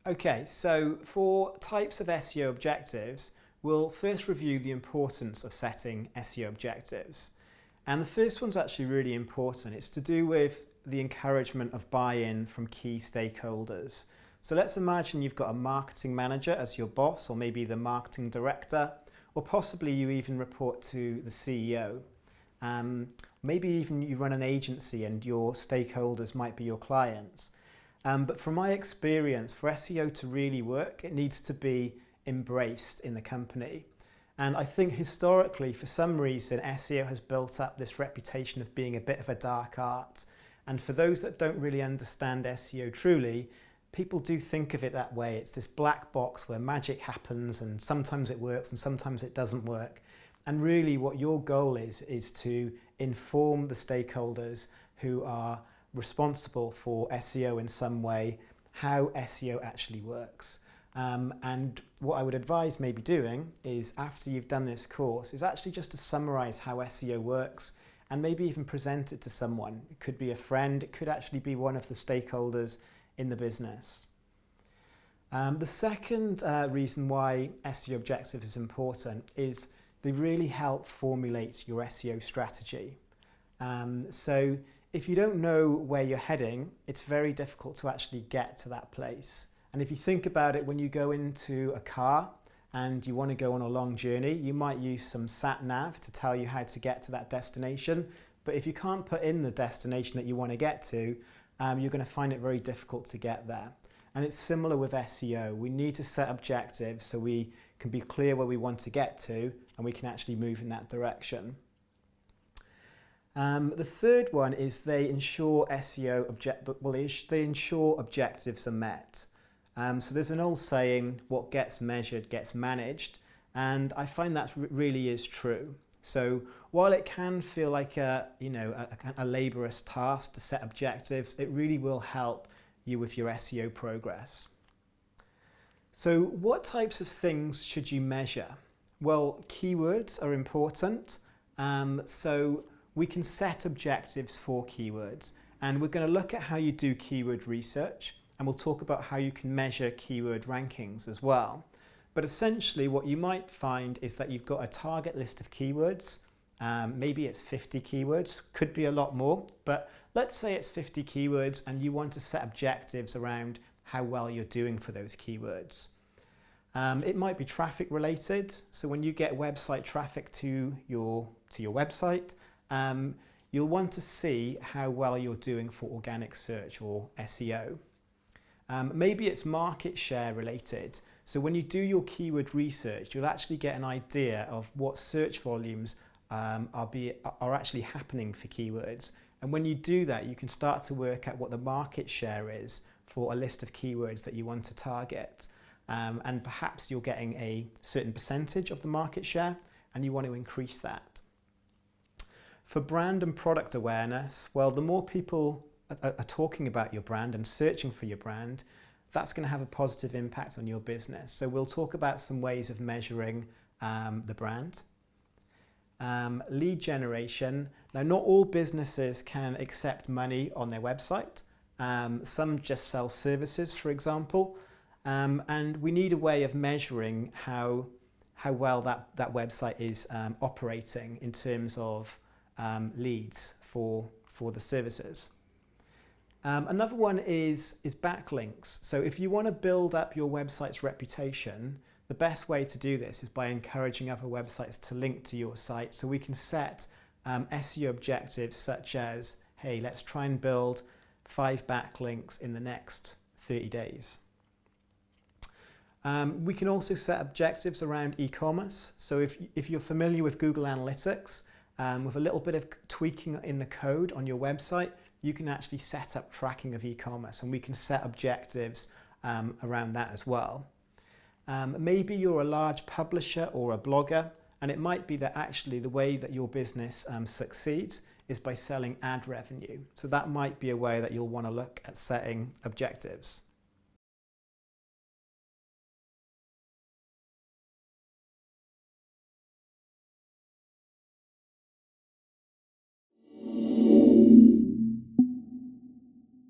Okay, so for types of SEO objectives, we'll first review the importance of setting SEO objectives. And the first one's actually really important. It's to do with the encouragement of buy-in from key stakeholders. So let's imagine you've got a marketing manager as your boss, or maybe the marketing director, or possibly you even report to the CEO. Maybe even you run an agency and your stakeholders might be your clients. But from my experience, for SEO to really work, it needs to be embraced in the company. And I think historically, for some reason, SEO has built up this reputation of being a bit of a dark art. And for those that don't really understand SEO truly, people do think of it that way. It's this black box where magic happens and sometimes it works and sometimes it doesn't work. And really what your goal is to inform the stakeholders who are responsible for SEO in some way, how SEO actually works. And what I would advise maybe doing is, after you've done this course, is actually just to summarize how SEO works and maybe even present it to someone. It could be a friend, it could actually be one of the stakeholders in the business. The second reason why SEO objective is important is they really help formulate your SEO strategy. So if you don't know where you're heading, it's very difficult to actually get to that place. And if you think about it, when you go into a car and you want to go on a long journey, you might use some sat nav to tell you how to get to that destination. But if you can't put in the destination that you want to get to, you're going to find it very difficult to get there. And it's similar with SEO. We need to set objectives so we can be clear where we want to get to and we can actually move in that direction. The third one is they ensure they ensure objectives are met. So there's an old saying, what gets measured gets managed, and I find that really is true. So while it can feel like a laborious task to set objectives, it really will help you with your SEO progress. So what types of things should you measure? Well, keywords are important. So we can set objectives for keywords, and we're going to look at how you do keyword research, and we'll talk about how you can measure keyword rankings as well. But essentially what you might find is that you've got a target list of keywords. Maybe it's 50 keywords, could be a lot more, but let's say it's 50 keywords and you want to set objectives around how well you're doing for those keywords. It might be traffic related. So when you get website traffic to your website, you'll want to see how well you're doing for organic search or SEO. Maybe it's market share related. So when you do your keyword research, you'll actually get an idea of what search volumes are actually happening for keywords. And when you do that, you can start to work out what the market share is for a list of keywords that you want to target. And perhaps you're getting a certain percentage of the market share and you want to increase that. For brand and product awareness, well, the more people are talking about your brand and searching for your brand, that's going to have a positive impact on your business. So we'll talk about some ways of measuring the brand. Lead generation. Now, not all businesses can accept money on their website. Some just sell services, for example. And we need a way of measuring how well that website is operating in terms of leads for the services. Another one is backlinks. So if you want to build up your website's reputation, the best way to do this is by encouraging other websites to link to your site. So we can set SEO objectives such as, hey, let's try and build 5 backlinks in the next 30 days. We can also set objectives around e-commerce. So if you're familiar with Google Analytics, with a little bit of tweaking in the code on your website, you can actually set up tracking of e-commerce, and we can set objectives around that as well. Maybe you're a large publisher or a blogger, and it might be that actually the way that your business succeeds is by selling ad revenue. So that might be a way that you'll want to look at setting objectives.